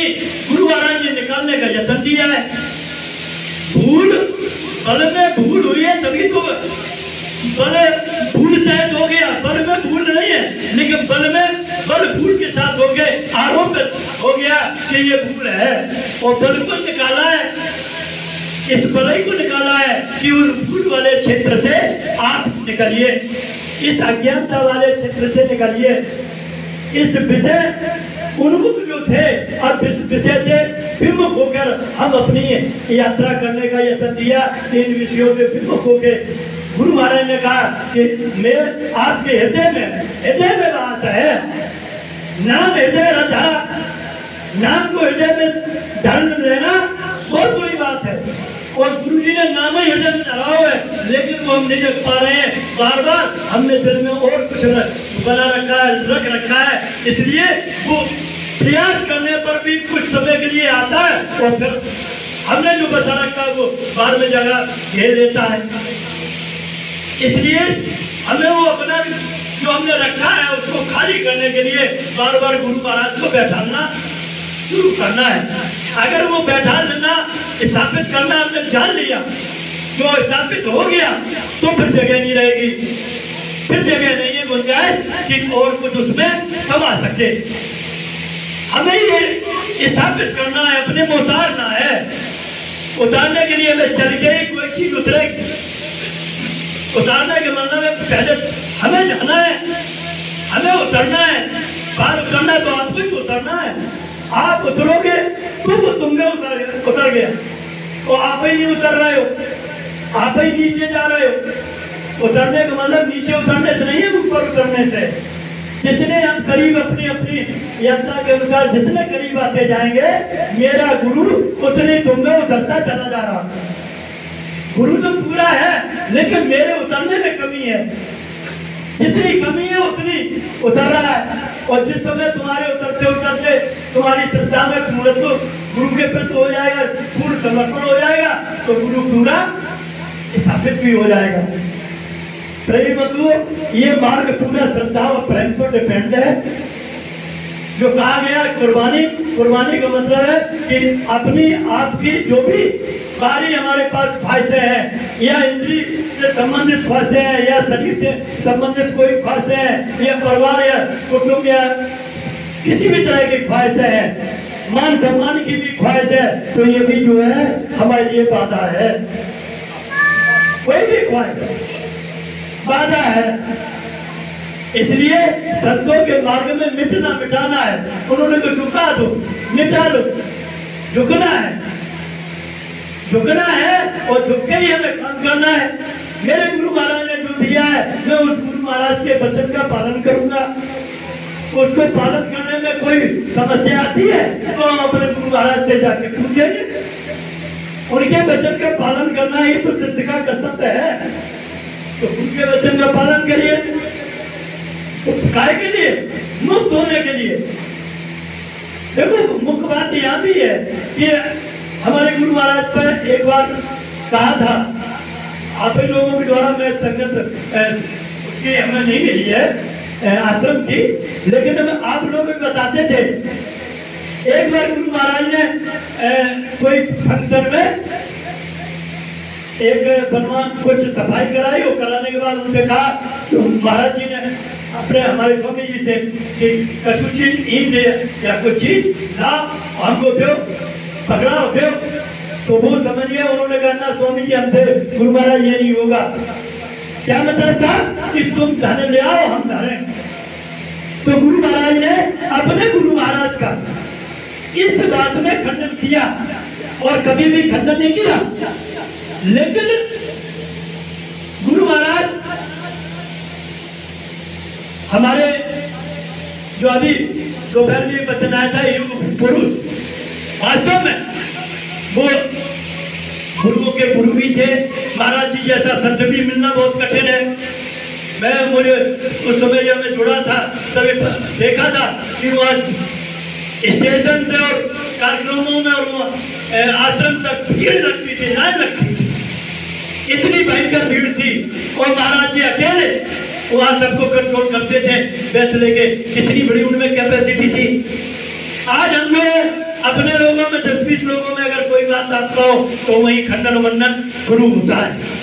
नहीं, गुरु महाराज ने निकालने का यत्न दिया है। भूल बल में भूल हुई है, तभी तो बल भूल शायद हो गया, बल में भूल नहीं है, लेकिन बल में बल भूल के साथ हो गए, आरोप हो गया कि ये भूल है, और बल को निकाला है, इस बलई को निकाला है कि उस भूल वाले क्षेत्र से आप निकलिए, इस अज्ञानता वाले क्षेत्र से निकलिए। इस विषय उन्मुख जो थे, अब इस विषय से विमुख होकर हम अपनी यात्रा करने का यत्न दिया। इन विषयों से विमुख होकर गुरु महाराज ने कहा कि मैं आपके हृदय में वास है, नाम हृदय रहा, नाम को हृदय में धारण लेना बहुत बड़ी बात है। और गुरु जी ने नाम ही हृदय में धरा हुआ है, लेकिन वो हम नहीं रख पा रहे हैं। बार बार हमने दिल में और कुछ बना रखा है, रख रखा है, इसलिए वो प्रयास करने पर भी कुछ समय के लिए आता है, और फिर हमने जो बसा रखा है वो बाद में जगह घेर लेता है। इसलिए हमें वो अपना जो हमने रखा है उसको खाली करने के लिए बार बार गुरु महाराज को बैठाना शुरू करना है। अगर वो बैठा लेना, स्थापित करना हमने जान लिया, जो स्थापित हो गया, तो फिर जगह नहीं रहेगी, फिर जगह नहीं है गुंजाइश कि और कुछ उसमें समा सके। हमें ये स्थापित करना है, अपने में उतारना है। उतारने के लिए हमें चल के ही कोई चीज उतरेगी। उतारने के मतलब है पहले हमें जाना है, हमें उतरना है। बाहर उतरना है तो आपको ही उतरना है। आप उतरोगे तो वो तुम में उतर गया, तो आप ही नहीं उतर रहे हो, आप ही नीचे जा रहे हो। उतरने का मतलब नीचे उतरने से नहीं है, ऊपर उतरने से। जितने हम करीब अपनी अपनी यात्रा के अनुसार जितने करीब आते जाएंगे, मेरा गुरु उतने तुम में उतरता चला जा रहा। गुरु तो पूरा है, लेकिन मेरे उतरने में कमी है। जितनी कमी है उतनी उतर रहा है। और जिस समय तुम्हारे उतरते उतरते तुम्हारी श्रद्धा में गुरु के प्रति हो जाएगा, पूर्ण समर्पण हो जाएगा, तो गुरु पूरा स्थापित भी हो जाएगा। प्रेम बंधुओं, ये मार्ग पूरा श्रद्धा और प्रेम पर डिपेंड है। जो कहा गया कुर्बानी का मतलब है कि अपनी आपकी जो भी बारी हमारे पास ख्वाहिशें हैं, या इंद्री से संबंधित ख्वाहिशें हैं, या शरीर से संबंधित कोई ख्वाहिशें हैं, या परिवार या कुटुंब या किसी भी तरह की ख्वाहिशें हैं, मान सम्मान की भी ख्वाहिश है, तो ये भी जो है हमारे लिए बाधा है। कोई भी ख्वाहिश बाधा है। इसलिए संतों के मार्ग में मिटना मिटाना है। उन्होंने तो झुका दो, मिटा दो, झुकना है और झुक के ही हमें काम करना है। मेरे गुरु महाराज ने जो दिया है, मैं उस गुरु महाराज के वचन का पालन करूंगा। उसको पालन करने में कोई समस्या आती है तो हम अपने गुरु महाराज से जाके पूछेंगे। उनके वचन का पालन करना ही तो सिद्ध का कर्तव्य है, तो उनके वचन का पालन करिए। काय के लिए? मुक्त होने के लिए। देखो, मुख्य बात यहाँ भी है कि हमारे गुरु महाराज पर एक बार कहा था, आप ही लोगों के द्वारा मैं संगत उसकी हमें नहीं मिली है आश्रम की, लेकिन हमें आप लोग भी बताते थे। एक बार गुरु महाराज ने कोई फंक्शन में एक बनवान कुछ सफाई कराई, और कराने के बाद उनसे कहा, तो महाराज जी ने अपने हमारे स्वामी जी से कि कुछ चीज ईद या कुछ चीज ला हमको दो, पकड़ा दो। तो वो समझ गया, उन्होंने कहा ना स्वामी जी, हमसे गुरु महाराज ये नहीं होगा। क्या मतलब था कि तुम धन ले आओ, हम धरें। तो गुरु महाराज ने अपने गुरु महाराज का इस बात में खंडन किया, और कभी भी खंडन नहीं किया। लेकिन गुरु महाराज हमारे जो अभी दोपहर में वचन आया था, युग पुरुष, वास्तव में वो गुरुओं के गुरु भी थे। महाराज जी जैसा संत भी मिलना बहुत कठिन है। मुझे उस समय जब मैं जुड़ा था तभी देखा था कि वो स्टेशन से और कार्यक्रमों में और आश्रम तक भीड़ लगती थी, लाइन लगती थी, इतनी भयंकर भीड़ थी। और महाराज जी अकेले वहां सबको कंट्रोल करते थे बैठ लेके, कितनी बड़ी उनमें कैपेसिटी थी। आज हम लोग अपने में 10-20 लोगों में अगर कोई बात आप कहो तो वही खंडन वंडन शुरू होता है।